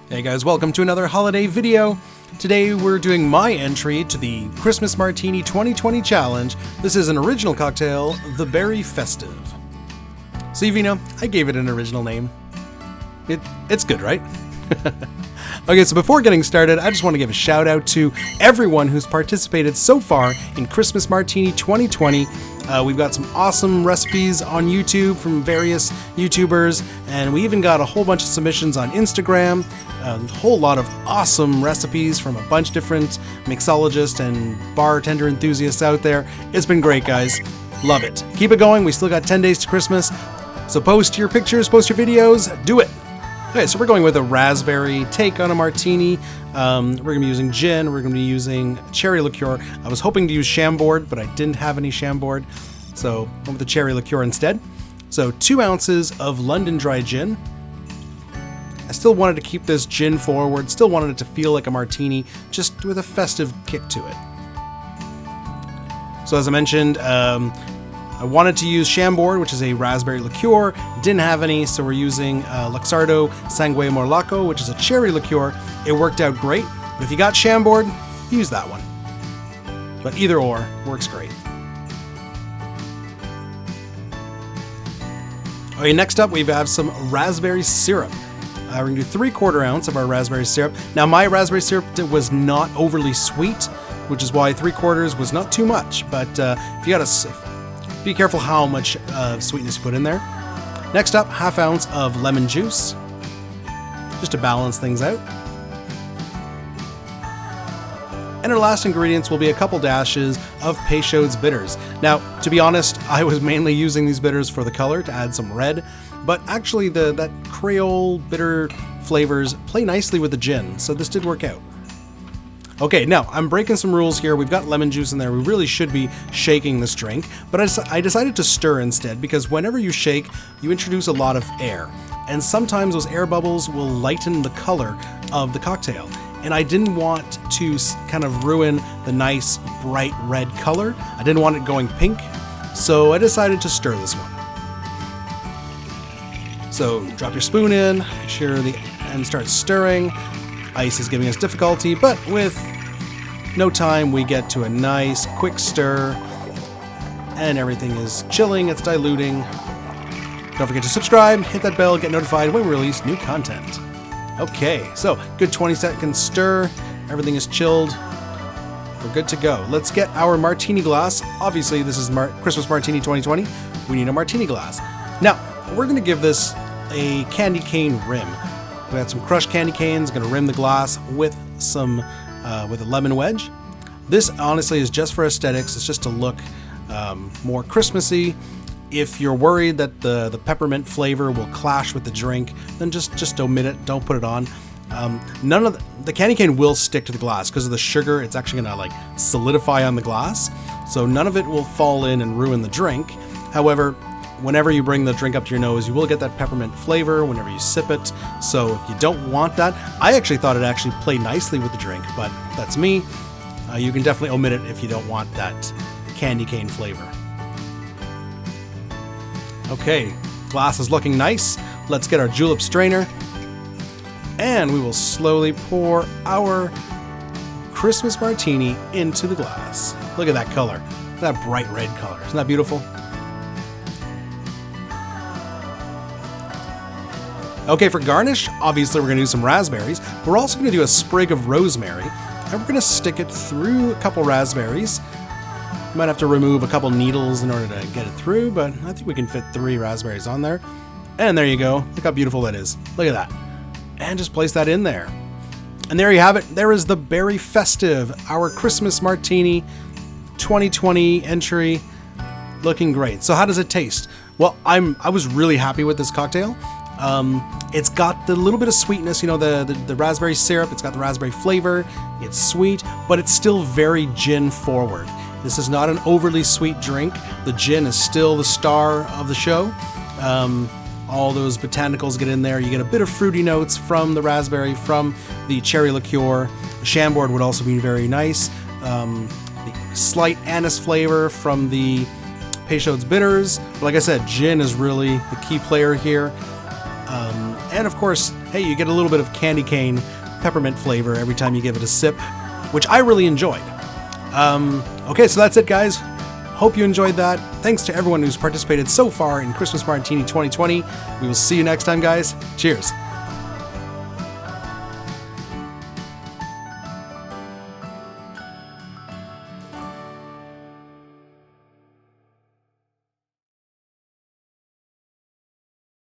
Hey guys, welcome to another holiday video. Today we're doing my entry to the Christmas Martini 2020 challenge. This is an original cocktail, the Berry Festive. So Evina, I gave it an original name. It's good, right? Okay, so before getting started, I just want to give a shout out to everyone who's participated so far in Christmas Martini 2020. We've got some awesome recipes on YouTube from various YouTubers, and we even got a whole bunch of submissions on Instagram, a whole lot of awesome recipes from a bunch of different mixologists and bartender enthusiasts out there. It's been great, guys. Love it. Keep it going. We still got 10 days to Christmas, so post your pictures, post your videos, do it. Okay, so we're going with a raspberry take on a martini. We're going to be using gin. We're going to be using cherry liqueur. I was hoping to use Chambord, but I didn't have any Chambord, so I went with the cherry liqueur instead. So 2 ounces of London dry gin. I still wanted to keep this gin forward, still wanted it to feel like a martini, just with a festive kick to it. So as I mentioned, I wanted to use Chambord, which is a raspberry liqueur. Didn't have any, so we're using Luxardo Sangue Morlacco, which is a cherry liqueur. It worked out great, but if you got Chambord, use that one. But either or works great. Okay, next up we have some raspberry syrup. We're going to do 3/4 ounce of our raspberry syrup. Now my raspberry syrup was not overly sweet, which is why 3/4 was not too much, but if you got be careful how much sweetness you put in there. Next up, 1/2 ounce of lemon juice, just to balance things out. And our last ingredients will be a couple dashes of Peychaud's bitters. Now, to be honest, I was mainly using these bitters for the color to add some red, but actually that Creole bitter flavors play nicely with the gin, so this did work out. Okay, now I'm breaking some rules here. We've got lemon juice in there. We really should be shaking this drink, but I decided to stir instead because whenever you shake, you introduce a lot of air, and sometimes those air bubbles will lighten the color of the cocktail. And I didn't want to kind of ruin the nice bright red color. I didn't want it going pink, so I decided to stir this one. So drop your spoon in, make sure and start stirring. Ice is giving us difficulty, but with no time we get to a nice quick stir and everything is chilling, it's diluting. Don't forget to subscribe, hit that bell, get notified when we release new content. Okay, so good 20-second stir, everything is chilled, we're good to go. Let's get our martini glass. Obviously this is Christmas Martini 2020, we need a martini glass. Now, we're going to give this a candy cane rim. We got some crushed candy canes, gonna rim the glass with with a lemon wedge. This honestly is just for aesthetics, it's just to look more Christmassy. If you're worried that the peppermint flavor will clash with the drink, then just omit it, don't put it on. None of the candy cane will stick to the glass because of the sugar. It's actually gonna like solidify on the glass, so none of it will fall in and ruin the drink. However, whenever you bring the drink up to your nose, you will get that peppermint flavor whenever you sip it. So if you don't want that, I actually thought it actually played nicely with the drink, but that's me. You can definitely omit it if you don't want that candy cane flavor. Okay, glass is looking nice. Let's get our julep strainer, and we will slowly pour our Christmas Martini into the glass. Look at that color, that bright red color. Isn't that beautiful? Okay, for garnish, obviously we're going to do some raspberries. We're also going to do a sprig of rosemary, and we're going to stick it through a couple raspberries. You might have to remove a couple needles in order to get it through, but I think we can fit 3 raspberries on there. And there you go. Look how beautiful that is. Look at that. And just place that in there. And there you have it. There is the Berry Festive, our Christmas Martini 2020 entry. Looking great. So how does it taste? Well, I was really happy with this cocktail. It's got the little bit of sweetness, you know, the raspberry syrup, it's got the raspberry flavor, it's sweet, but it's still very gin forward. This is not an overly sweet drink. The gin is still the star of the show. All those botanicals get in there. You get a bit of fruity notes from the raspberry, from the cherry liqueur. Chambord would also be very nice. The slight anise flavor from the Peychaud's bitters. But like I said, gin is really the key player here. And of course, hey, you get a little bit of candy cane peppermint flavor every time you give it a sip, which I really enjoyed. Okay, so that's it, guys. Hope you enjoyed that. Thanks to everyone who's participated so far in Christmas Martini 2020. We will see you next time, guys. Cheers.